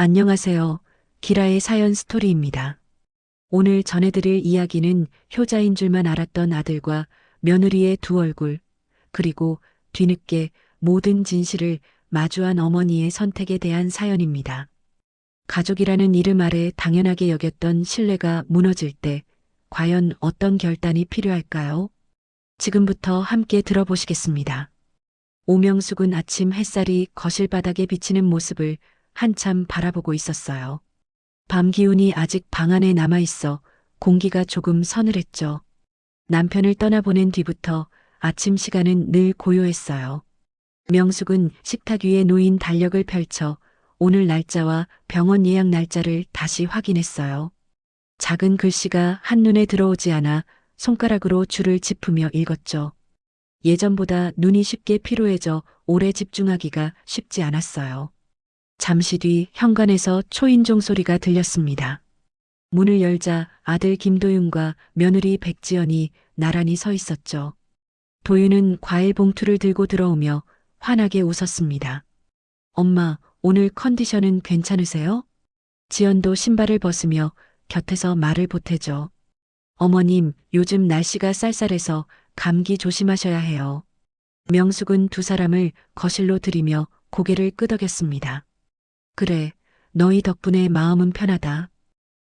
안녕하세요. 기라의 사연 스토리입니다. 오늘 전해드릴 이야기는 효자인 줄만 알았던 아들과 며느리의 두 얼굴, 그리고 뒤늦게 모든 진실을 마주한 어머니의 선택에 대한 사연입니다. 가족이라는 이름 아래 당연하게 여겼던 신뢰가 무너질 때 과연 어떤 결단이 필요할까요? 지금부터 함께 들어보시겠습니다. 오명숙은 아침 햇살이 거실 바닥에 비치는 모습을 한참 바라보고 있었어요. 밤 기운이 아직 방 안에 남아있어 공기가 조금 서늘했죠. 남편을 떠나보낸 뒤부터 아침 시간은 늘 고요했어요. 명숙은 식탁 위에 놓인 달력을 펼쳐 오늘 날짜와 병원 예약 날짜를 다시 확인했어요. 작은 글씨가 한눈에 들어오지 않아 손가락으로 줄을 짚으며 읽었죠. 예전보다 눈이 쉽게 피로해져 오래 집중하기가 쉽지 않았어요. 잠시 뒤 현관에서 초인종 소리가 들렸습니다. 문을 열자 아들 김도윤과 며느리 백지연이 나란히 서 있었죠. 도윤은 과일 봉투를 들고 들어오며 환하게 웃었습니다. 엄마, 오늘 컨디션은 괜찮으세요? 지연도 신발을 벗으며 곁에서 말을 보태죠. 어머님, 요즘 날씨가 쌀쌀해서 감기 조심하셔야 해요. 명숙은 두 사람을 거실로 들이며 고개를 끄덕였습니다. 그래, 너희 덕분에 마음은 편하다.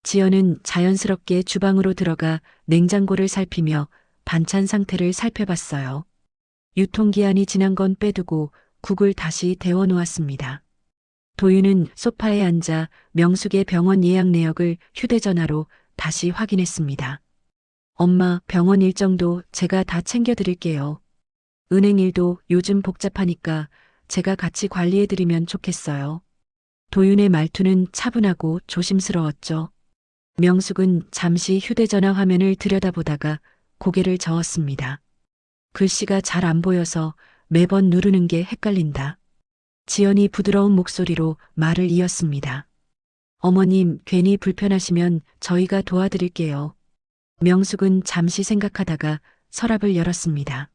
지연은 자연스럽게 주방으로 들어가 냉장고를 살피며 반찬 상태를 살펴봤어요. 유통기한이 지난 건 빼두고 국을 다시 데워 놓았습니다. 도윤은 소파에 앉아 명숙의 병원 예약 내역을 휴대전화로 다시 확인했습니다. 엄마, 병원 일정도 제가 다 챙겨드릴게요. 은행 일도 요즘 복잡하니까 제가 같이 관리해드리면 좋겠어요. 도윤의 말투는 차분하고 조심스러웠죠. 명숙은 잠시 휴대전화 화면을 들여다보다가 고개를 저었습니다. 글씨가 잘 안 보여서 매번 누르는 게 헷갈린다. 지연이 부드러운 목소리로 말을 이었습니다. 어머님, 괜히 불편하시면 저희가 도와드릴게요. 명숙은 잠시 생각하다가 서랍을 열었습니다.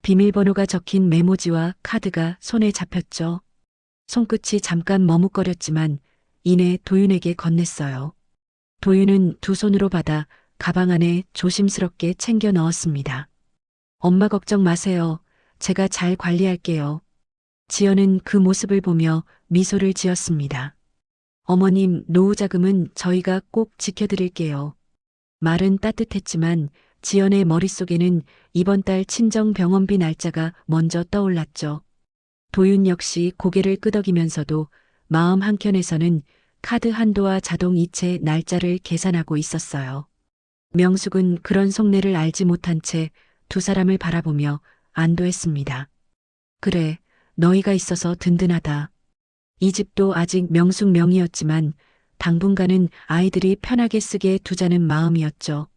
비밀번호가 적힌 메모지와 카드가 손에 잡혔죠. 손끝이 잠깐 머뭇거렸지만 이내 도윤에게 건넸어요. 도윤은 두 손으로 받아 가방 안에 조심스럽게 챙겨 넣었습니다. 엄마 걱정 마세요. 제가 잘 관리할게요. 지연은 그 모습을 보며 미소를 지었습니다. 어머님, 노후자금은 저희가 꼭 지켜드릴게요. 말은 따뜻했지만 지연의 머릿속에는 이번 달 친정 병원비 날짜가 먼저 떠올랐죠. 도윤 역시 고개를 끄덕이면서도 마음 한켠에서는 카드 한도와 자동 이체 날짜를 계산하고 있었어요. 명숙은 그런 속내를 알지 못한 채 두 사람을 바라보며 안도했습니다. 그래, 너희가 있어서 든든하다. 이 집도 아직 명숙 명의였지만 당분간은 아이들이 편하게 쓰게 두자는 마음이었죠.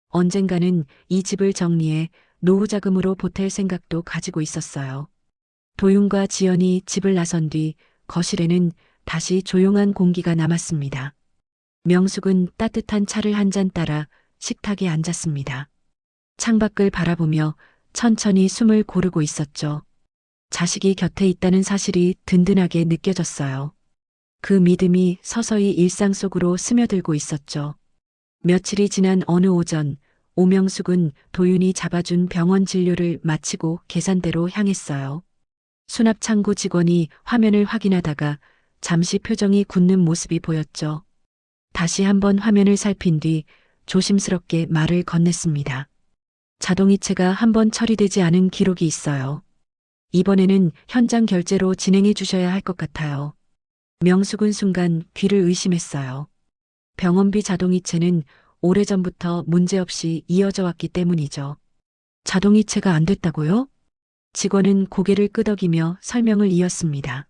언젠가는 이 집을 정리해 노후자금으로 보탤 생각도 가지고 있었어요. 도윤과 지연이 집을 나선 뒤 거실에는 다시 조용한 공기가 남았습니다. 명숙은 따뜻한 차를 한 잔 따라 식탁에 앉았습니다. 창밖을 바라보며 천천히 숨을 고르고 있었죠. 자식이 곁에 있다는 사실이 든든하게 느껴졌어요. 그 믿음이 서서히 일상 속으로 스며들고 있었죠. 며칠이 지난 어느 오전, 오명숙은 도윤이 잡아준 병원 진료를 마치고 계산대로 향했어요. 수납창고 직원이 화면을 확인하다가 잠시 표정이 굳는 모습이 보였죠. 다시 한번 화면을 살핀 뒤 조심스럽게 말을 건넸습니다. 자동이체가 한번 처리되지 않은 기록이 있어요. 이번에는 현장 결제로 진행해 주셔야 할 것 같아요. 명숙은 순간 귀를 의심했어요. 병원비 자동이체는 오래전부터 문제없이 이어져 왔기 때문이죠. 자동이체가 안 됐다고요? 직원은 고개를 끄덕이며 설명을 이었습니다.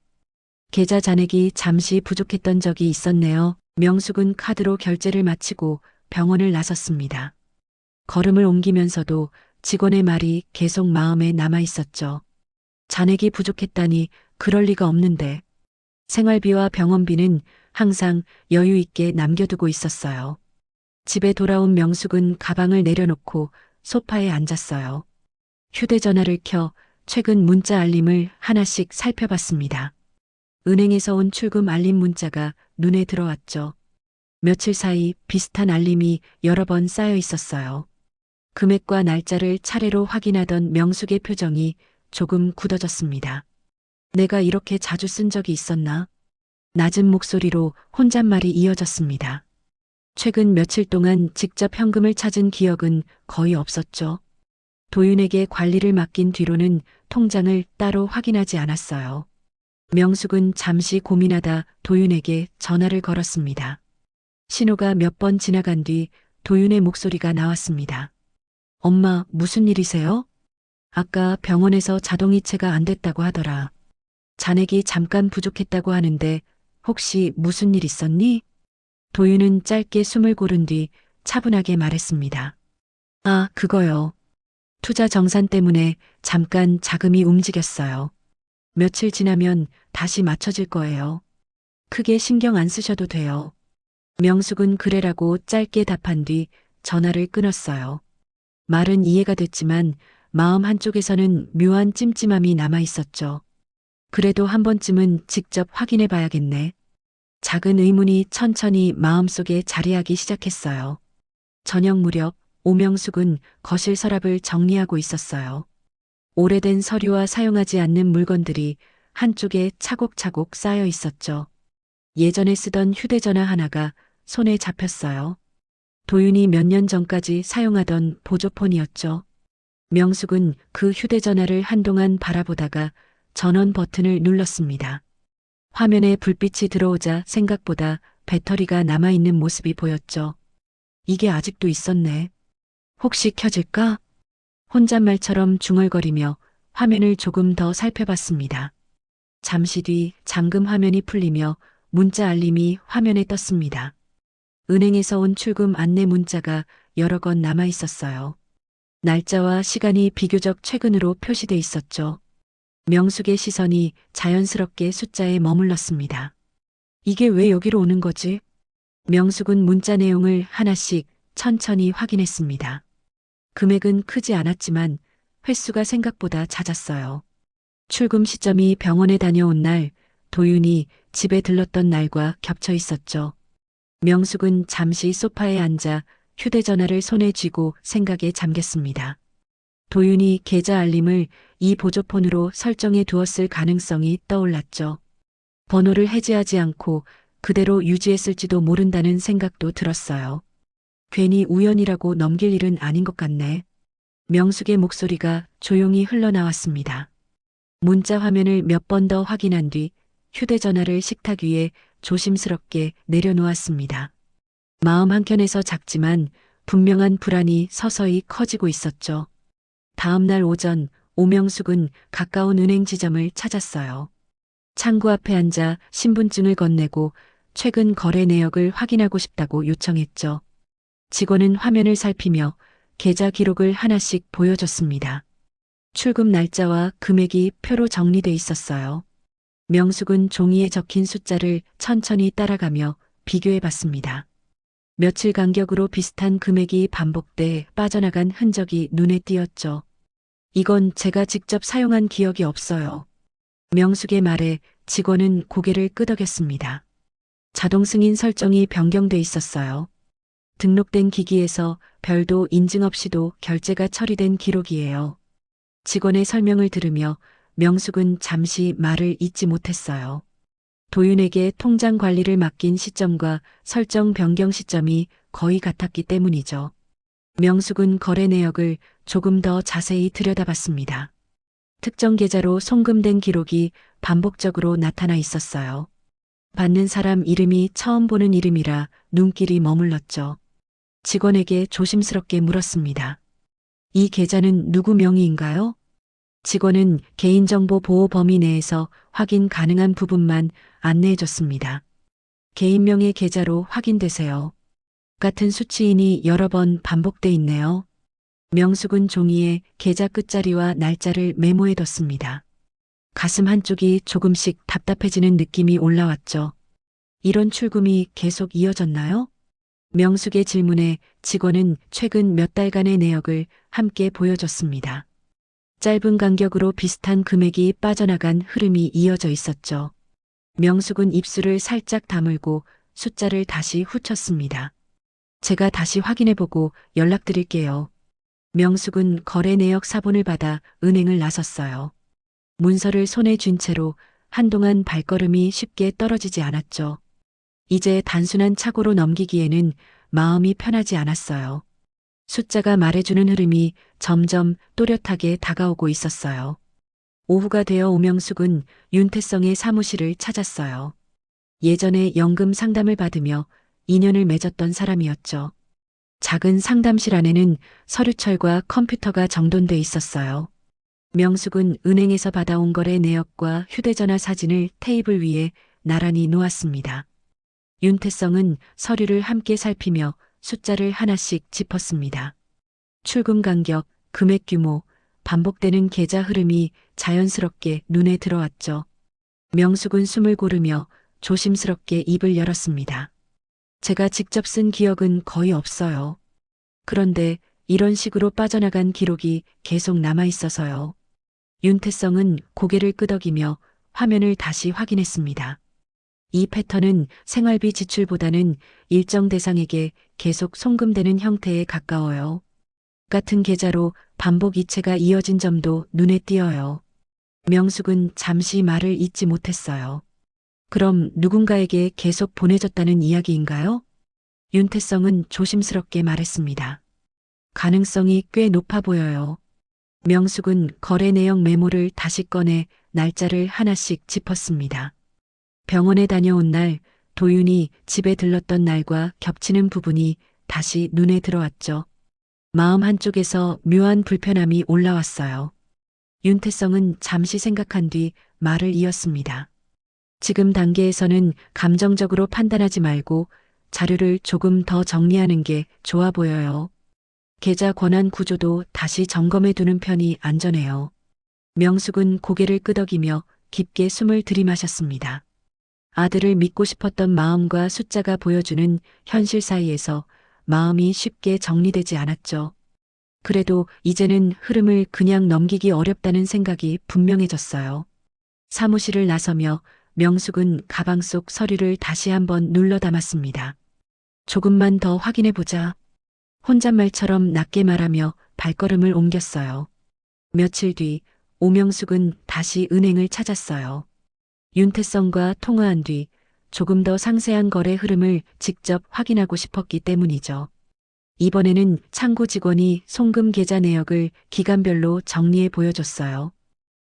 계좌 잔액이 잠시 부족했던 적이 있었네요. 명숙은 카드로 결제를 마치고 병원을 나섰습니다. 걸음을 옮기면서도 직원의 말이 계속 마음에 남아 있었죠. 잔액이 부족했다니 그럴 리가 없는데. 생활비와 병원비는 항상 여유 있게 남겨두고 있었어요. 집에 돌아온 명숙은 가방을 내려놓고 소파에 앉았어요. 휴대전화를 켜 최근 문자 알림을 하나씩 살펴봤습니다. 은행에서 온 출금 알림 문자가 눈에 들어왔죠. 며칠 사이 비슷한 알림이 여러 번 쌓여 있었어요. 금액과 날짜를 차례로 확인하던 명숙의 표정이 조금 굳어졌습니다. 내가 이렇게 자주 쓴 적이 있었나? 낮은 목소리로 혼잣말이 이어졌습니다. 최근 며칠 동안 직접 현금을 찾은 기억은 거의 없었죠. 도윤에게 관리를 맡긴 뒤로는 통장을 따로 확인하지 않았어요. 명숙은 잠시 고민하다 도윤에게 전화를 걸었습니다. 신호가 몇 번 지나간 뒤 도윤의 목소리가 나왔습니다. 엄마, 무슨 일이세요? 아까 병원에서 자동이체가 안 됐다고 하더라. 잔액이 잠깐 부족했다고 하는데 혹시 무슨 일 있었니? 도윤은 짧게 숨을 고른 뒤 차분하게 말했습니다. 아, 그거요. 투자 정산 때문에 잠깐 자금이 움직였어요. 며칠 지나면 다시 맞춰질 거예요. 크게 신경 안 쓰셔도 돼요. 명숙은 그래라고 짧게 답한 뒤 전화를 끊었어요. 말은 이해가 됐지만 마음 한쪽에서는 묘한 찜찜함이 남아 있었죠. 그래도 한 번쯤은 직접 확인해 봐야겠네. 작은 의문이 천천히 마음속에 자리하기 시작했어요. 저녁 무렵 오명숙은 거실 서랍을 정리하고 있었어요. 오래된 서류와 사용하지 않는 물건들이 한쪽에 차곡차곡 쌓여 있었죠. 예전에 쓰던 휴대전화 하나가 손에 잡혔어요. 도윤이 몇 년 전까지 사용하던 보조폰이었죠. 명숙은 그 휴대전화를 한동안 바라보다가 전원 버튼을 눌렀습니다. 화면에 불빛이 들어오자 생각보다 배터리가 남아있는 모습이 보였죠. 이게 아직도 있었네. 혹시 켜질까? 혼잣말처럼 중얼거리며 화면을 조금 더 살펴봤습니다. 잠시 뒤 잠금 화면이 풀리며 문자 알림이 화면에 떴습니다. 은행에서 온 출금 안내 문자가 여러 건 남아 있었어요. 날짜와 시간이 비교적 최근으로 표시돼 있었죠. 명숙의 시선이 자연스럽게 숫자에 머물렀습니다. 이게 왜 여기로 오는 거지? 명숙은 문자 내용을 하나씩 천천히 확인했습니다. 금액은 크지 않았지만 횟수가 생각보다 잦았어요. 출금 시점이 병원에 다녀온 날, 도윤이 집에 들렀던 날과 겹쳐 있었죠. 명숙은 잠시 소파에 앉아 휴대전화를 손에 쥐고 생각에 잠겼습니다. 도윤이 계좌 알림을 이 보조폰으로 설정해 두었을 가능성이 떠올랐죠. 번호를 해지하지 않고 그대로 유지했을지도 모른다는 생각도 들었어요. 괜히 우연이라고 넘길 일은 아닌 것 같네. 명숙의 목소리가 조용히 흘러나왔습니다. 문자 화면을 몇 번 더 확인한 뒤 휴대전화를 식탁 위에 조심스럽게 내려놓았습니다. 마음 한켠에서 작지만 분명한 불안이 서서히 커지고 있었죠. 다음 날 오전 오명숙은 가까운 은행 지점을 찾았어요. 창구 앞에 앉아 신분증을 건네고 최근 거래 내역을 확인하고 싶다고 요청했죠. 직원은 화면을 살피며 계좌 기록을 하나씩 보여줬습니다. 출금 날짜와 금액이 표로 정리돼 있었어요. 명숙은 종이에 적힌 숫자를 천천히 따라가며 비교해 봤습니다. 며칠 간격으로 비슷한 금액이 반복돼 빠져나간 흔적이 눈에 띄었죠. 이건 제가 직접 사용한 기억이 없어요. 명숙의 말에 직원은 고개를 끄덕였습니다. 자동 승인 설정이 변경돼 있었어요. 등록된 기기에서 별도 인증 없이도 결제가 처리된 기록이에요. 직원의 설명을 들으며 명숙은 잠시 말을 잇지 못했어요. 도윤에게 통장 관리를 맡긴 시점과 설정 변경 시점이 거의 같았기 때문이죠. 명숙은 거래 내역을 조금 더 자세히 들여다봤습니다. 특정 계좌로 송금된 기록이 반복적으로 나타나 있었어요. 받는 사람 이름이 처음 보는 이름이라 눈길이 머물렀죠. 직원에게 조심스럽게 물었습니다. 이 계좌는 누구 명의인가요? 직원은 개인정보 보호 범위 내에서 확인 가능한 부분만 안내해줬습니다. 개인명의 계좌로 확인되세요. 같은 수치인이 여러 번 반복돼 있네요. 명숙은 종이에 계좌 끝자리와 날짜를 메모해뒀습니다. 가슴 한쪽이 조금씩 답답해지는 느낌이 올라왔죠. 이런 출금이 계속 이어졌나요? 명숙의 질문에 직원은 최근 몇 달간의 내역을 함께 보여줬습니다. 짧은 간격으로 비슷한 금액이 빠져나간 흐름이 이어져 있었죠. 명숙은 입술을 살짝 다물고 숫자를 다시 훑었습니다. 제가 다시 확인해보고 연락드릴게요. 명숙은 거래 내역 사본을 받아 은행을 나섰어요. 문서를 손에 쥔 채로 한동안 발걸음이 쉽게 떨어지지 않았죠. 이제 단순한 착오로 넘기기에는 마음이 편하지 않았어요. 숫자가 말해주는 흐름이 점점 또렷하게 다가오고 있었어요. 오후가 되어 오명숙은 윤태성의 사무실을 찾았어요. 예전에 연금 상담을 받으며 인연을 맺었던 사람이었죠. 작은 상담실 안에는 서류철과 컴퓨터가 정돈돼 있었어요. 명숙은 은행에서 받아온 거래 내역과 휴대전화 사진을 테이블 위에 나란히 놓았습니다. 윤태성은 서류를 함께 살피며 숫자를 하나씩 짚었습니다. 출금 간격, 금액 규모, 반복되는 계좌 흐름이 자연스럽게 눈에 들어왔죠. 명숙은 숨을 고르며 조심스럽게 입을 열었습니다. 제가 직접 쓴 기억은 거의 없어요. 그런데 이런 식으로 빠져나간 기록이 계속 남아 있어서요. 윤태성은 고개를 끄덕이며 화면을 다시 확인했습니다. 이 패턴은 생활비 지출보다는 일정 대상에게 계속 송금되는 형태에 가까워요. 같은 계좌로 반복 이체가 이어진 점도 눈에 띄어요. 명숙은 잠시 말을 잇지 못했어요. 그럼 누군가에게 계속 보내졌다는 이야기인가요? 윤태성은 조심스럽게 말했습니다. 가능성이 꽤 높아 보여요. 명숙은 거래 내역 메모를 다시 꺼내 날짜를 하나씩 짚었습니다. 병원에 다녀온 날, 도윤이 집에 들렀던 날과 겹치는 부분이 다시 눈에 들어왔죠. 마음 한쪽에서 묘한 불편함이 올라왔어요. 윤태성은 잠시 생각한 뒤 말을 이었습니다. 지금 단계에서는 감정적으로 판단하지 말고 자료를 조금 더 정리하는 게 좋아 보여요. 계좌 권한 구조도 다시 점검해 두는 편이 안전해요. 명숙은 고개를 끄덕이며 깊게 숨을 들이마셨습니다. 아들을 믿고 싶었던 마음과 숫자가 보여주는 현실 사이에서 마음이 쉽게 정리되지 않았죠. 그래도 이제는 흐름을 그냥 넘기기 어렵다는 생각이 분명해졌어요. 사무실을 나서며 명숙은 가방 속 서류를 다시 한번 눌러 담았습니다. 조금만 더 확인해 보자. 혼잣말처럼 낮게 말하며 발걸음을 옮겼어요. 며칠 뒤 오명숙은 다시 은행을 찾았어요. 윤태성과 통화한 뒤 조금 더 상세한 거래 흐름을 직접 확인하고 싶었기 때문이죠. 이번에는 창구 직원이 송금 계좌 내역을 기간별로 정리해 보여줬어요.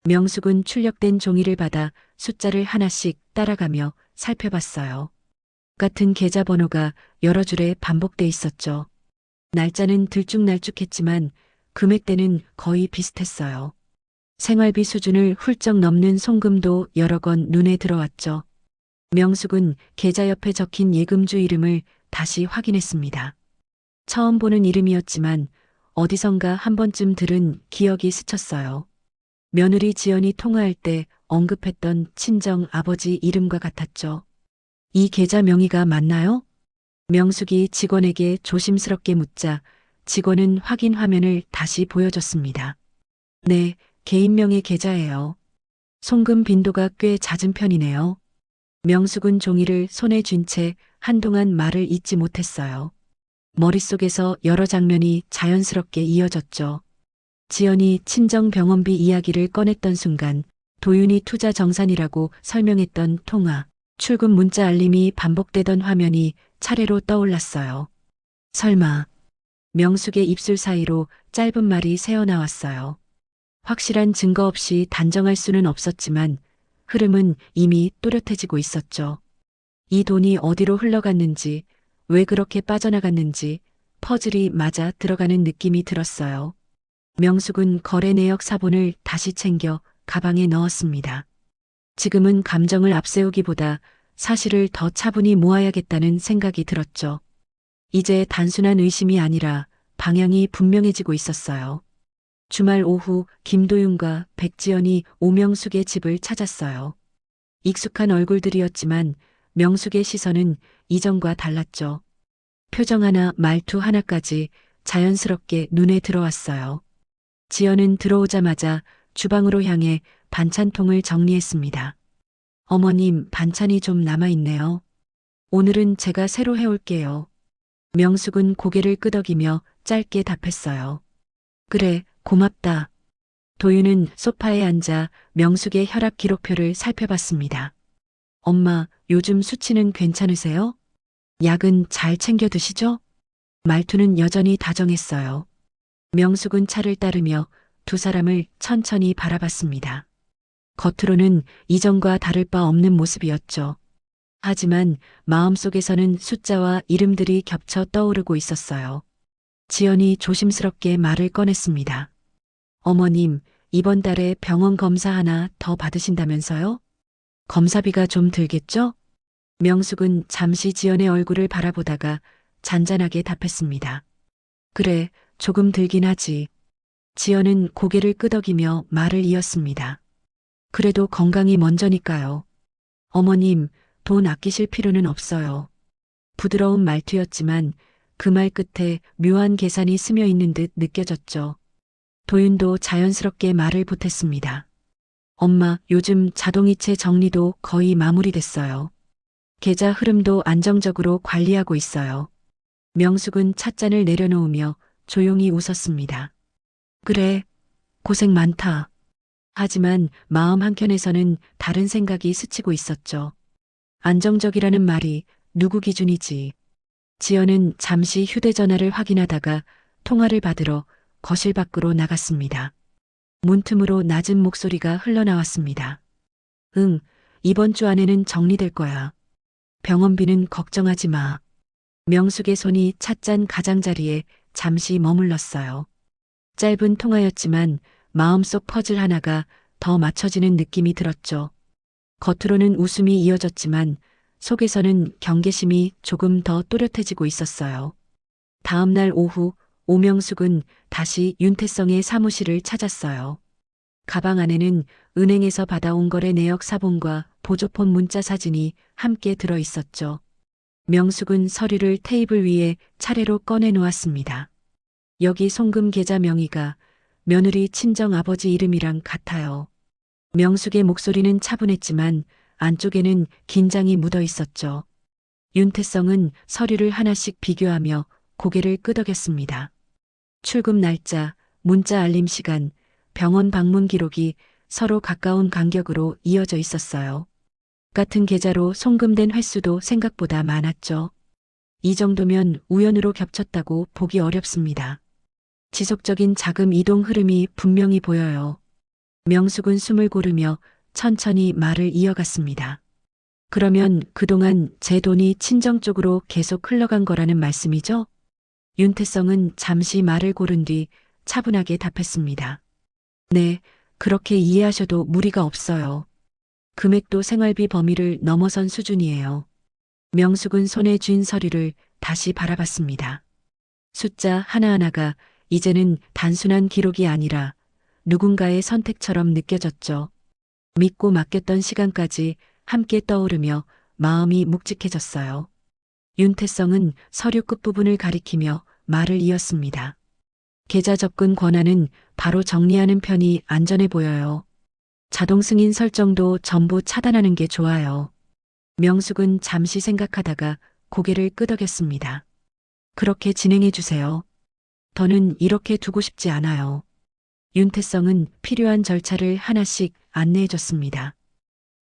명숙은 출력된 종이를 받아 숫자를 하나씩 따라가며 살펴봤어요. 같은 계좌 번호가 여러 줄에 반복돼 있었죠. 날짜는 들쭉날쭉했지만 금액대는 거의 비슷했어요. 생활비 수준을 훌쩍 넘는 송금도 여러 건 눈에 들어왔죠. 명숙은 계좌 옆에 적힌 예금주 이름을 다시 확인했습니다. 처음 보는 이름이었지만 어디선가 한 번쯤 들은 기억이 스쳤어요. 며느리 지연이 통화할 때 언급했던 친정 아버지 이름과 같았죠. 이 계좌 명의가 맞나요? 명숙이 직원에게 조심스럽게 묻자 직원은 확인 화면을 다시 보여줬습니다. 네, 개인명의 계좌예요. 송금 빈도가 꽤 잦은 편이네요. 명숙은 종이를 손에 쥔 채 한동안 말을 잇지 못했어요. 머릿속에서 여러 장면이 자연스럽게 이어졌죠. 지연이 친정병원비 이야기를 꺼냈던 순간 도윤이 투자 정산이라고 설명했던 통화, 출금 문자 알림이 반복되던 화면이 차례로 떠올랐어요. 설마, 명숙의 입술 사이로 짧은 말이 새어나왔어요. 확실한 증거 없이 단정할 수는 없었지만 흐름은 이미 또렷해지고 있었죠. 이 돈이 어디로 흘러갔는지, 왜 그렇게 빠져나갔는지 퍼즐이 맞아 들어가는 느낌이 들었어요. 명숙은 거래 내역 사본을 다시 챙겨 가방에 넣었습니다. 지금은 감정을 앞세우기보다 사실을 더 차분히 모아야겠다는 생각이 들었죠. 이제 단순한 의심이 아니라 방향이 분명해지고 있었어요. 주말 오후 김도윤과 백지연이 오명숙의 집을 찾았어요. 익숙한 얼굴들이었지만 명숙의 시선은 이전과 달랐죠. 표정 하나, 말투 하나까지 자연스럽게 눈에 들어왔어요. 지연은 들어오자마자 주방으로 향해 반찬통을 정리했습니다. 어머님, 반찬이 좀 남아있네요. 오늘은 제가 새로 해올게요. 명숙은 고개를 끄덕이며 짧게 답했어요. 그래, 고맙다. 도윤은 소파에 앉아 명숙의 혈압 기록표를 살펴봤습니다. 엄마, 요즘 수치는 괜찮으세요? 약은 잘 챙겨 드시죠? 말투는 여전히 다정했어요. 명숙은 차를 따르며 두 사람을 천천히 바라봤습니다. 겉으로는 이전과 다를 바 없는 모습이었죠. 하지만 마음속에서는 숫자와 이름들이 겹쳐 떠오르고 있었어요. 지연이 조심스럽게 말을 꺼냈습니다. 어머님, 이번 달에 병원 검사 하나 더 받으신다면서요? 검사비가 좀 들겠죠? 명숙은 잠시 지연의 얼굴을 바라보다가 잔잔하게 답했습니다. 그래, 조금 들긴 하지. 지연은 고개를 끄덕이며 말을 이었습니다. 그래도 건강이 먼저니까요. 어머님, 돈 아끼실 필요는 없어요. 부드러운 말투였지만 그 말 끝에 묘한 계산이 스며 있는 듯 느껴졌죠. 도윤도 자연스럽게 말을 보탰습니다. 엄마, 요즘 자동이체 정리도 거의 마무리됐어요. 계좌 흐름도 안정적으로 관리하고 있어요. 명숙은 찻잔을 내려놓으며 조용히 웃었습니다. 그래, 고생 많다. 하지만 마음 한켠에서는 다른 생각이 스치고 있었죠. 안정적이라는 말이 누구 기준이지. 지연은 잠시 휴대전화를 확인하다가 통화를 받으러 거실 밖으로 나갔습니다. 문틈으로 낮은 목소리가 흘러나왔습니다. 응, 이번 주 안에는 정리될 거야. 병원비는 걱정하지 마. 명숙의 손이 찻잔 가장자리에 잠시 머물렀어요. 짧은 통화였지만 마음속 퍼즐 하나가 더 맞춰지는 느낌이 들었죠. 겉으로는 웃음이 이어졌지만 속에서는 경계심이 조금 더 또렷해지고 있었어요. 다음 날 오후 오명숙은 다시 윤태성의 사무실을 찾았어요. 가방 안에는 은행에서 받아온 거래 내역 사본과 보조폰 문자 사진이 함께 들어 있었죠. 명숙은 서류를 테이블 위에 차례로 꺼내 놓았습니다. 여기 송금 계좌 명의가 며느리 친정 아버지 이름이랑 같아요. 명숙의 목소리는 차분했지만 안쪽에는 긴장이 묻어 있었죠. 윤태성은 서류를 하나씩 비교하며 고개를 끄덕였습니다. 출금 날짜, 문자 알림 시간, 병원 방문 기록이 서로 가까운 간격으로 이어져 있었어요. 같은 계좌로 송금된 횟수도 생각보다 많았죠. 이 정도면 우연으로 겹쳤다고 보기 어렵습니다. 지속적인 자금 이동 흐름이 분명히 보여요. 명숙은 숨을 고르며 천천히 말을 이어갔습니다. 그러면 그동안 제 돈이 친정 쪽으로 계속 흘러간 거라는 말씀이죠? 윤태성은 잠시 말을 고른 뒤 차분하게 답했습니다. 네, 그렇게 이해하셔도 무리가 없어요. 금액도 생활비 범위를 넘어선 수준이에요. 명숙은 손에 쥔 서류를 다시 바라봤습니다. 숫자 하나하나가 이제는 단순한 기록이 아니라 누군가의 선택처럼 느껴졌죠. 믿고 맡겼던 시간까지 함께 떠오르며 마음이 묵직해졌어요. 윤태성은 서류 끝부분을 가리키며 말을 이었습니다. 계좌 접근 권한은 바로 정리하는 편이 안전해 보여요. 자동 승인 설정도 전부 차단하는 게 좋아요. 명숙은 잠시 생각하다가 고개를 끄덕였습니다. 그렇게 진행해 주세요. 더는 이렇게 두고 싶지 않아요. 윤태성은 필요한 절차를 하나씩 안내해 줬습니다.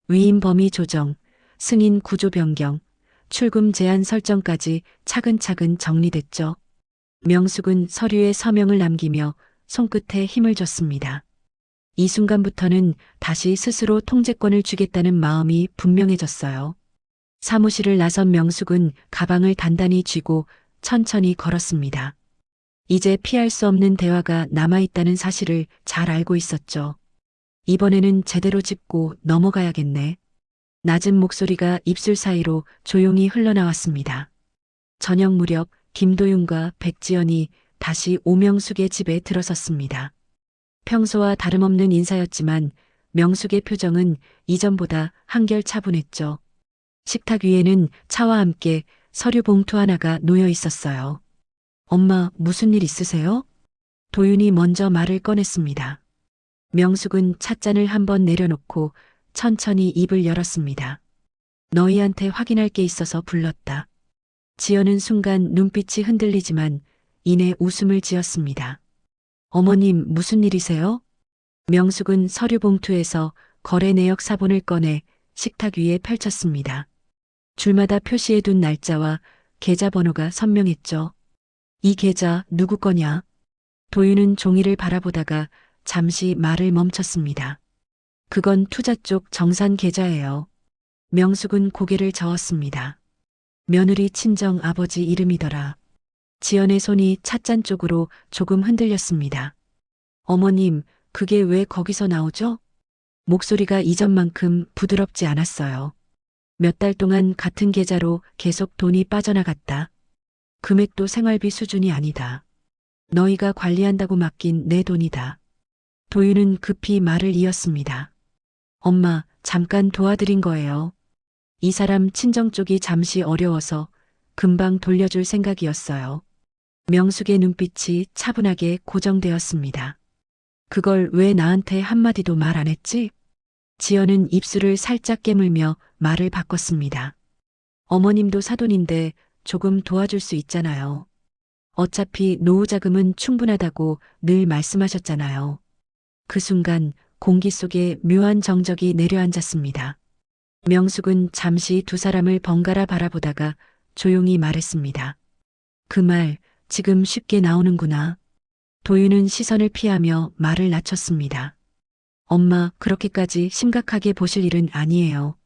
위임 범위 조정, 승인 구조 변경, 출금 제한 설정까지 차근차근 정리됐죠. 명숙은 서류에 서명을 남기며 손끝에 힘을 줬습니다. 이 순간부터는 다시 스스로 통제권을 주겠다는 마음이 분명해졌어요. 사무실을 나선 명숙은 가방을 단단히 쥐고 천천히 걸었습니다. 이제 피할 수 없는 대화가 남아있다는 사실을 잘 알고 있었죠. 이번에는 제대로 짚고 넘어가야겠네. 낮은 목소리가 입술 사이로 조용히 흘러나왔습니다. 저녁 무렵 김도윤과 백지연이 다시 오명숙의 집에 들어섰습니다. 평소와 다름없는 인사였지만 명숙의 표정은 이전보다 한결 차분했죠. 식탁 위에는 차와 함께 서류 봉투 하나가 놓여 있었어요. 엄마, 무슨 일 있으세요? 도윤이 먼저 말을 꺼냈습니다. 명숙은 찻잔을 한번 내려놓고 천천히 입을 열었습니다. 너희한테 확인할 게 있어서 불렀다. 지연은 순간 눈빛이 흔들리지만 이내 웃음을 지었습니다. 어머님, 무슨 일이세요? 명숙은 서류 봉투에서 거래 내역 사본을 꺼내 식탁 위에 펼쳤습니다. 줄마다 표시해둔 날짜와 계좌번호가 선명했죠. 이 계좌 누구 거냐? 도윤은 종이를 바라보다가 잠시 말을 멈췄습니다. 그건 투자 쪽 정산 계좌예요. 명숙은 고개를 저었습니다. 며느리 친정 아버지 이름이더라. 지연의 손이 찻잔 쪽으로 조금 흔들렸습니다. 어머님, 그게 왜 거기서 나오죠? 목소리가 이전만큼 부드럽지 않았어요. 몇 달 동안 같은 계좌로 계속 돈이 빠져나갔다. 금액도 생활비 수준이 아니다. 너희가 관리한다고 맡긴 내 돈이다. 도윤은 급히 말을 이었습니다. 엄마, 잠깐 도와드린 거예요. 이 사람 친정 쪽이 잠시 어려워서 금방 돌려줄 생각이었어요. 명숙의 눈빛이 차분하게 고정되었습니다. 그걸 왜 나한테 한마디도 말 안 했지? 지연은 입술을 살짝 깨물며 말을 바꿨습니다. 어머님도 사돈인데 조금 도와줄 수 있잖아요. 어차피 노후 자금은 충분하다고 늘 말씀하셨잖아요. 그 순간 공기 속에 묘한 정적이 내려앉았습니다. 명숙은 잠시 두 사람을 번갈아 바라보다가 조용히 말했습니다. 그 말 지금 쉽게 나오는구나. 도윤은 시선을 피하며 말을 낮췄습니다. 엄마, 그렇게까지 심각하게 보실 일은 아니에요.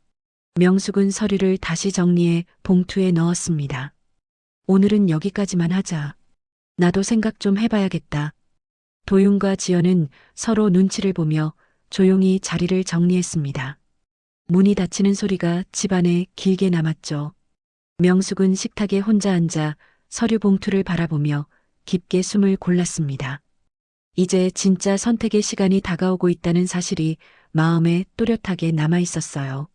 명숙은 서류를 다시 정리해 봉투에 넣었습니다. 오늘은 여기까지만 하자. 나도 생각 좀 해봐야겠다. 도윤과 지연은 서로 눈치를 보며 조용히 자리를 정리했습니다. 문이 닫히는 소리가 집안에 길게 남았죠. 명숙은 식탁에 혼자 앉아 서류 봉투를 바라보며 깊게 숨을 골랐습니다. 이제 진짜 선택의 시간이 다가오고 있다는 사실이 마음에 또렷하게 남아 있었어요.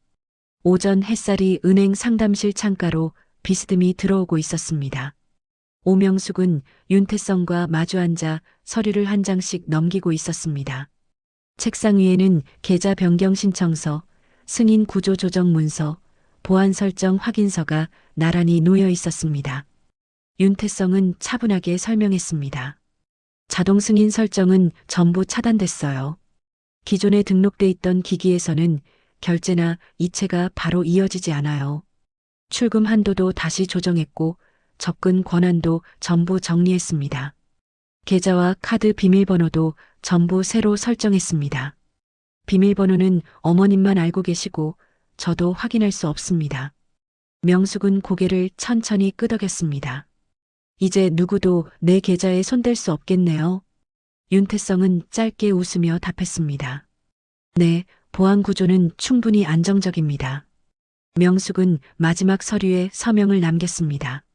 오전 햇살이 은행 상담실 창가로 비스듬히 들어오고 있었습니다. 오명숙은 윤태성과 마주 앉아 서류를 한 장씩 넘기고 있었습니다. 책상 위에는 계좌 변경 신청서, 승인 구조 조정 문서, 보안 설정 확인서가 나란히 놓여 있었습니다. 윤태성은 차분하게 설명했습니다. 자동 승인 설정은 전부 차단됐어요. 기존에 등록돼 있던 기기에서는 결제나 이체가 바로 이어지지 않아요. 출금 한도도 다시 조정했고 접근 권한도 전부 정리했습니다. 계좌와 카드 비밀번호도 전부 새로 설정했습니다. 비밀번호는 어머님만 알고 계시고 저도 확인할 수 없습니다. 명숙은 고개를 천천히 끄덕였습니다. 이제 누구도 내 계좌에 손댈 수 없겠네요. 윤태성은 짧게 웃으며 답했습니다. 네, 보안 구조는 충분히 안정적입니다. 명숙은 마지막 서류에 서명을 남겼습니다.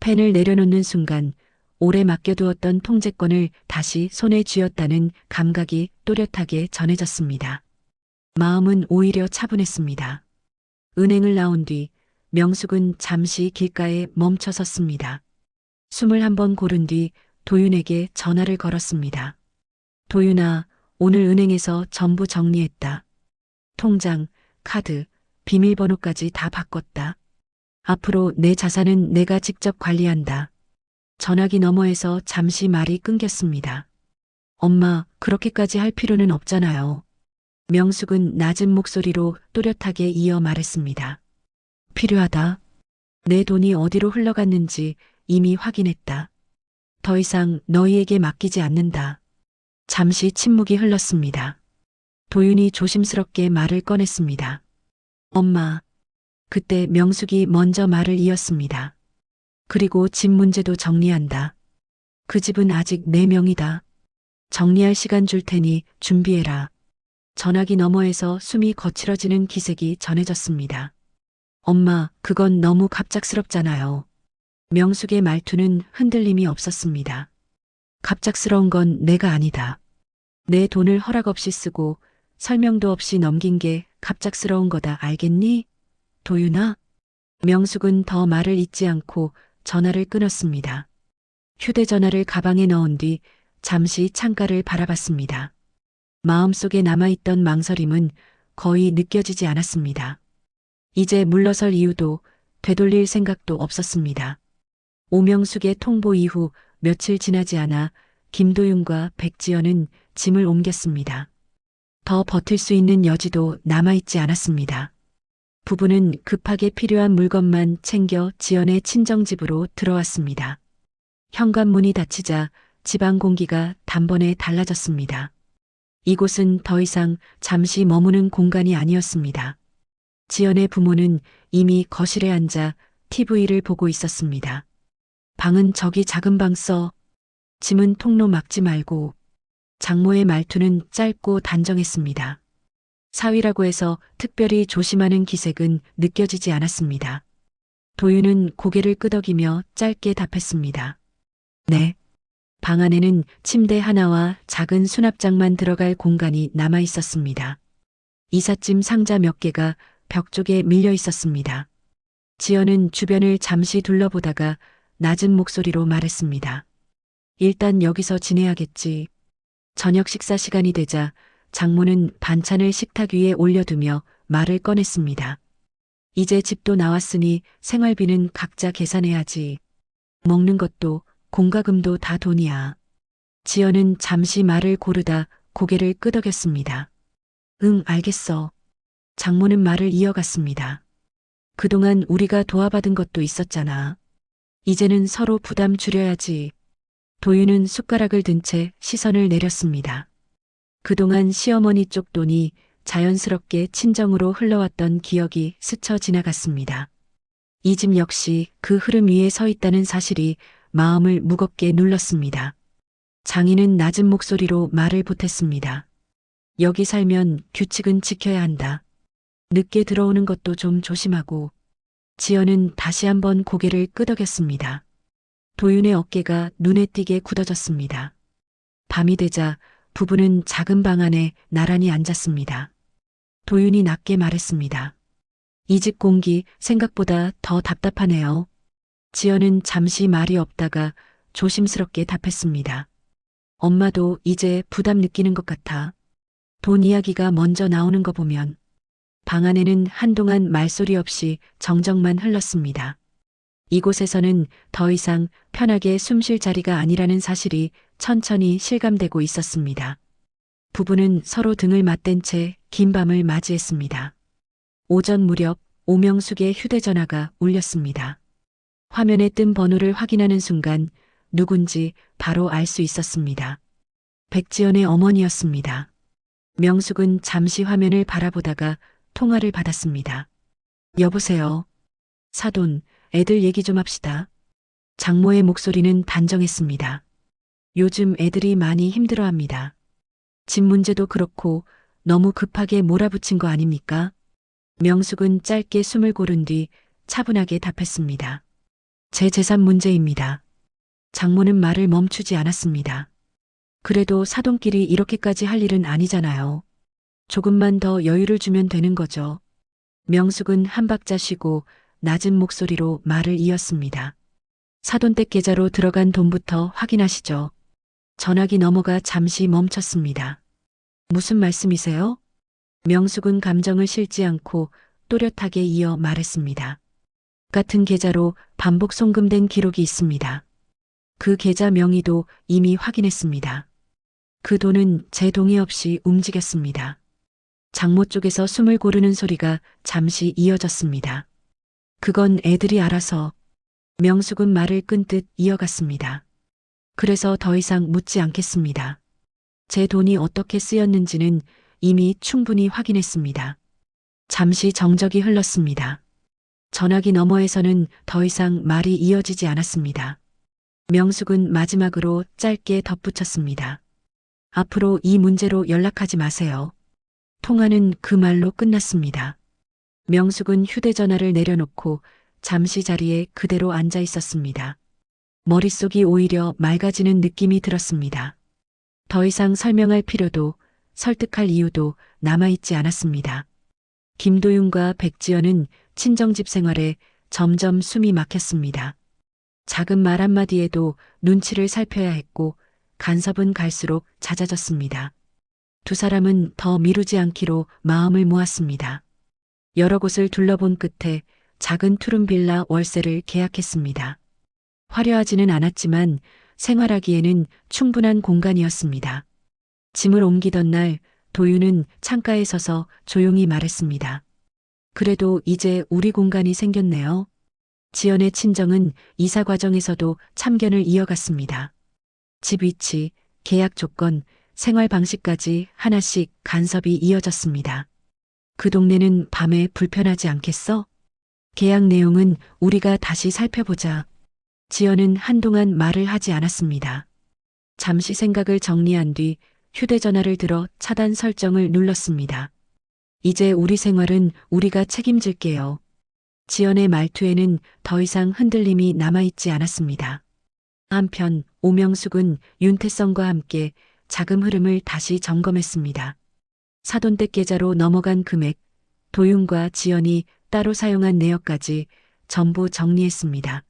펜을 내려놓는 순간 오래 맡겨두었던 통제권을 다시 손에 쥐었다는 감각이 또렷하게 전해졌습니다. 마음은 오히려 차분했습니다. 은행을 나온 뒤 명숙은 잠시 길가에 멈춰 섰습니다. 숨을 한번 고른 뒤 도윤에게 전화를 걸었습니다. 도윤아, 오늘 은행에서 전부 정리했다. 통장, 카드, 비밀번호까지 다 바꿨다. 앞으로 내 자산은 내가 직접 관리한다. 전화기 너머에서 잠시 말이 끊겼습니다. 엄마, 그렇게까지 할 필요는 없잖아요. 명숙은 낮은 목소리로 또렷하게 이어 말했습니다. 필요하다. 내 돈이 어디로 흘러갔는지 이미 확인했다. 더 이상 너희에게 맡기지 않는다. 잠시 침묵이 흘렀습니다. 도윤이 조심스럽게 말을 꺼냈습니다. 엄마. 그때 명숙이 먼저 말을 이었습니다. 그리고 집 문제도 정리한다. 그 집은 아직 내 명이다. 정리할 시간 줄 테니 준비해라. 전화기 너머에서 숨이 거칠어지는 기색이 전해졌습니다. 엄마, 그건 너무 갑작스럽잖아요. 명숙의 말투는 흔들림이 없었습니다. 갑작스러운 건 내가 아니다. 내 돈을 허락 없이 쓰고 설명도 없이 넘긴 게 갑작스러운 거다, 알겠니? 도윤아? 명숙은 더 말을 잇지 않고 전화를 끊었습니다. 휴대전화를 가방에 넣은 뒤 잠시 창가를 바라봤습니다. 마음속에 남아있던 망설임은 거의 느껴지지 않았습니다. 이제 물러설 이유도 되돌릴 생각도 없었습니다. 오명숙의 통보 이후 며칠 지나지 않아 김도윤과 백지연은 짐을 옮겼습니다. 더 버틸 수 있는 여지도 남아있지 않았습니다. 부부는 급하게 필요한 물건만 챙겨 지연의 친정집으로 들어왔습니다. 현관문이 닫히자 집안 공기가 단번에 달라졌습니다. 이곳은 더 이상 잠시 머무는 공간이 아니었습니다. 지연의 부모는 이미 거실에 앉아 TV를 보고 있었습니다. 방은 저기 작은 방 써. 짐은 통로 막지 말고. 장모의 말투는 짧고 단정했습니다. 사위라고 해서 특별히 조심하는 기색은 느껴지지 않았습니다. 도윤은 고개를 끄덕이며 짧게 답했습니다. 네. 방 안에는 침대 하나와 작은 수납장만 들어갈 공간이 남아 있었습니다. 이삿짐 상자 몇 개가 벽 쪽에 밀려 있었습니다. 지연은 주변을 잠시 둘러보다가 낮은 목소리로 말했습니다. 일단 여기서 지내야겠지. 저녁 식사 시간이 되자 장모는 반찬을 식탁 위에 올려두며 말을 꺼냈습니다. 이제 집도 나왔으니 생활비는 각자 계산해야지. 먹는 것도 공과금도 다 돈이야. 지연은 잠시 말을 고르다 고개를 끄덕였습니다. 응, 알겠어. 장모는 말을 이어갔습니다. 그동안 우리가 도와받은 것도 있었잖아. 이제는 서로 부담 줄여야지. 도윤은 숟가락을 든 채 시선을 내렸습니다. 그동안 시어머니 쪽 돈이 자연스럽게 친정으로 흘러왔던 기억이 스쳐 지나갔습니다. 이 집 역시 그 흐름 위에 서 있다는 사실이 마음을 무겁게 눌렀습니다. 장인은 낮은 목소리로 말을 보탰습니다. 여기 살면 규칙은 지켜야 한다. 늦게 들어오는 것도 좀 조심하고. 지연은 다시 한번 고개를 끄덕였습니다. 도윤의 어깨가 눈에 띄게 굳어졌습니다. 밤이 되자 부부는 작은 방 안에 나란히 앉았습니다. 도윤이 낮게 말했습니다. 이 집 공기 생각보다 더 답답하네요. 지연은 잠시 말이 없다가 조심스럽게 답했습니다. 엄마도 이제 부담 느끼는 것 같아. 돈 이야기가 먼저 나오는 거 보면. 방 안에는 한동안 말소리 없이 정적만 흘렀습니다. 이곳에서는 더 이상 편하게 숨 쉴 자리가 아니라는 사실이 천천히 실감되고 있었습니다. 부부는 서로 등을 맞댄 채 긴 밤을 맞이했습니다. 오전 무렵 오명숙의 휴대전화가 울렸습니다. 화면에 뜬 번호를 확인하는 순간 누군지 바로 알 수 있었습니다. 백지연의 어머니였습니다. 명숙은 잠시 화면을 바라보다가 통화를 받았습니다. 여보세요. 사돈, 애들 얘기 좀 합시다. 장모의 목소리는 단정했습니다. 요즘 애들이 많이 힘들어합니다. 집 문제도 그렇고 너무 급하게 몰아붙인 거 아닙니까? 명숙은 짧게 숨을 고른 뒤 차분하게 답했습니다. 제 재산 문제입니다. 장모는 말을 멈추지 않았습니다. 그래도 사돈끼리 이렇게까지 할 일은 아니잖아요. 조금만 더 여유를 주면 되는 거죠. 명숙은 한 박자 쉬고 낮은 목소리로 말을 이었습니다. 사돈댁 계좌로 들어간 돈부터 확인하시죠. 전화기 넘어가 잠시 멈췄습니다. 무슨 말씀이세요? 명숙은 감정을 실지 않고 또렷하게 이어 말했습니다. 같은 계좌로 반복 송금된 기록이 있습니다. 그 계좌 명의도 이미 확인했습니다. 그 돈은 제 동의 없이 움직였습니다. 장모 쪽에서 숨을 고르는 소리가 잠시 이어졌습니다. 그건 애들이 알아서. 명숙은 말을 끈듯 이어갔습니다. 그래서 더 이상 묻지 않겠습니다. 제 돈이 어떻게 쓰였는지는 이미 충분히 확인했습니다. 잠시 정적이 흘렀습니다. 전화기 너머에서는 더 이상 말이 이어지지 않았습니다. 명숙은 마지막으로 짧게 덧붙였습니다. 앞으로 이 문제로 연락하지 마세요. 통화는 그 말로 끝났습니다. 명숙은 휴대전화를 내려놓고 잠시 자리에 그대로 앉아 있었습니다. 머릿속이 오히려 맑아지는 느낌이 들었습니다. 더 이상 설명할 필요도 설득할 이유도 남아있지 않았습니다. 김도윤과 백지연은 친정집 생활에 점점 숨이 막혔습니다. 작은 말 한마디에도 눈치를 살펴야 했고 간섭은 갈수록 잦아졌습니다. 두 사람은 더 미루지 않기로 마음을 모았습니다. 여러 곳을 둘러본 끝에 작은 투룸 빌라 월세를 계약했습니다. 화려하지는 않았지만 생활하기에는 충분한 공간이었습니다. 짐을 옮기던 날 도윤은 창가에 서서 조용히 말했습니다. 그래도 이제 우리 공간이 생겼네요. 지연의 친정은 이사 과정에서도 참견을 이어갔습니다. 집 위치, 계약 조건, 생활 방식까지 하나씩 간섭이 이어졌습니다. 그 동네는 밤에 불편하지 않겠어? 계약 내용은 우리가 다시 살펴보자. 지연은 한동안 말을 하지 않았습니다. 잠시 생각을 정리한 뒤 휴대전화를 들어 차단 설정을 눌렀습니다. 이제 우리 생활은 우리가 책임질게요. 지연의 말투에는 더 이상 흔들림이 남아있지 않았습니다. 한편 오명숙은 윤태성과 함께 자금 흐름을 다시 점검했습니다. 사돈댁 계좌로 넘어간 금액, 도윤과 지연이 따로 사용한 내역까지 전부 정리했습니다.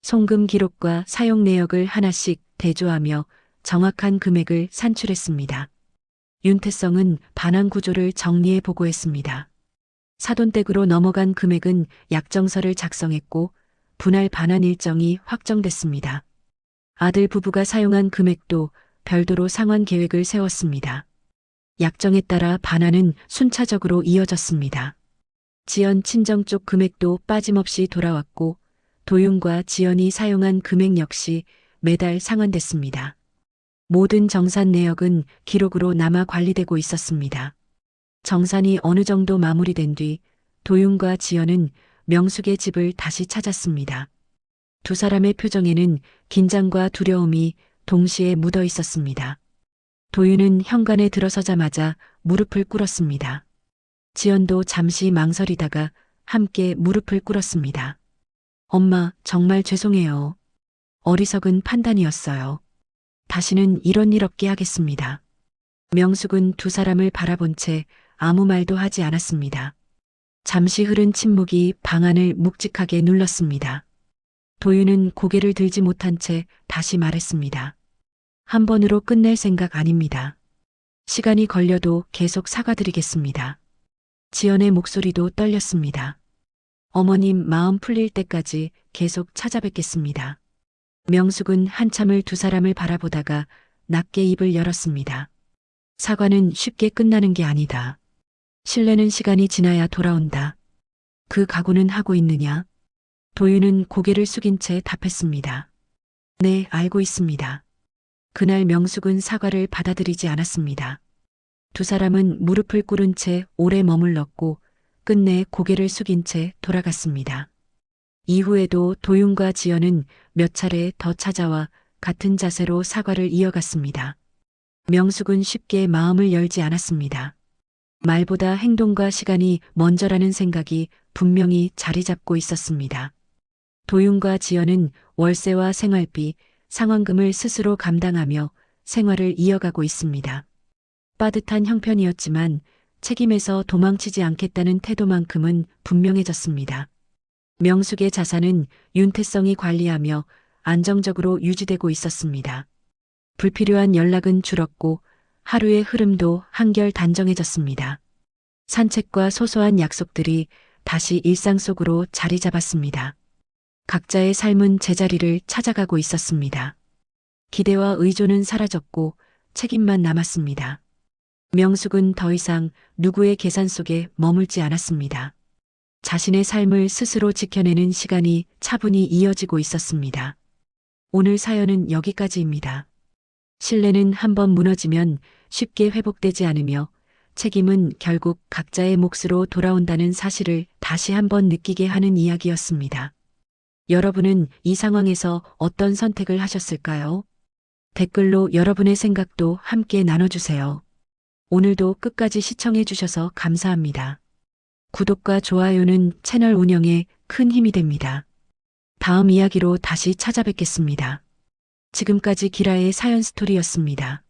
송금 기록과 사용 내역을 하나씩 대조하며 정확한 금액을 산출했습니다. 윤태성은 반환 구조를 정리해 보고했습니다. 사돈댁으로 넘어간 금액은 약정서를 작성했고 분할 반환 일정이 확정됐습니다. 아들 부부가 사용한 금액도 별도로 상환 계획을 세웠습니다. 약정에 따라 반환은 순차적으로 이어졌습니다. 지연 친정 쪽 금액도 빠짐없이 돌아왔고 도윤과 지연이 사용한 금액 역시 매달 상환됐습니다. 모든 정산 내역은 기록으로 남아 관리되고 있었습니다. 정산이 어느 정도 마무리된 뒤 도윤과 지연은 명숙의 집을 다시 찾았습니다. 두 사람의 표정에는 긴장과 두려움이 동시에 묻어 있었습니다. 도윤은 현관에 들어서자마자 무릎을 꿇었습니다. 지연도 잠시 망설이다가 함께 무릎을 꿇었습니다. 엄마, 정말 죄송해요. 어리석은 판단이었어요. 다시는 이런 일 없게 하겠습니다. 명숙은 두 사람을 바라본 채 아무 말도 하지 않았습니다. 잠시 흐른 침묵이 방안을 묵직하게 눌렀습니다. 도윤은 고개를 들지 못한 채 다시 말했습니다. 한 번으로 끝낼 생각 아닙니다. 시간이 걸려도 계속 사과드리겠습니다. 지연의 목소리도 떨렸습니다. 어머님 마음 풀릴 때까지 계속 찾아뵙겠습니다. 명숙은 한참을 두 사람을 바라보다가 낮게 입을 열었습니다. 사과는 쉽게 끝나는 게 아니다. 신뢰는 시간이 지나야 돌아온다. 그 각오는 하고 있느냐? 도윤은 고개를 숙인 채 답했습니다. 네, 알고 있습니다. 그날 명숙은 사과를 받아들이지 않았습니다. 두 사람은 무릎을 꿇은 채 오래 머물렀고 끝내 고개를 숙인 채 돌아갔습니다. 이후에도 도윤과 지연은 몇 차례 더 찾아와 같은 자세로 사과를 이어갔습니다. 명숙은 쉽게 마음을 열지 않았습니다. 말보다 행동과 시간이 먼저라는 생각이 분명히 자리 잡고 있었습니다. 도윤과 지연은 월세와 생활비, 상환금을 스스로 감당하며 생활을 이어가고 있습니다. 빠듯한 형편이었지만 책임에서 도망치지 않겠다는 태도만큼은 분명해졌습니다. 명숙의 자산은 윤태성이 관리하며 안정적으로 유지되고 있었습니다. 불필요한 연락은 줄었고 하루의 흐름도 한결 단정해졌습니다. 산책과 소소한 약속들이 다시 일상 속으로 자리 잡았습니다. 각자의 삶은 제자리를 찾아가고 있었습니다. 기대와 의존은 사라졌고 책임만 남았습니다. 명숙은 더 이상 누구의 계산 속에 머물지 않았습니다. 자신의 삶을 스스로 지켜내는 시간이 차분히 이어지고 있었습니다. 오늘 사연은 여기까지입니다. 신뢰는 한번 무너지면 쉽게 회복되지 않으며 책임은 결국 각자의 몫으로 돌아온다는 사실을 다시 한번 느끼게 하는 이야기였습니다. 여러분은 이 상황에서 어떤 선택을 하셨을까요? 댓글로 여러분의 생각도 함께 나눠주세요. 오늘도 끝까지 시청해 주셔서 감사합니다. 구독과 좋아요는 채널 운영에 큰 힘이 됩니다. 다음 이야기로 다시 찾아뵙겠습니다. 지금까지 기라의 사연 스토리였습니다.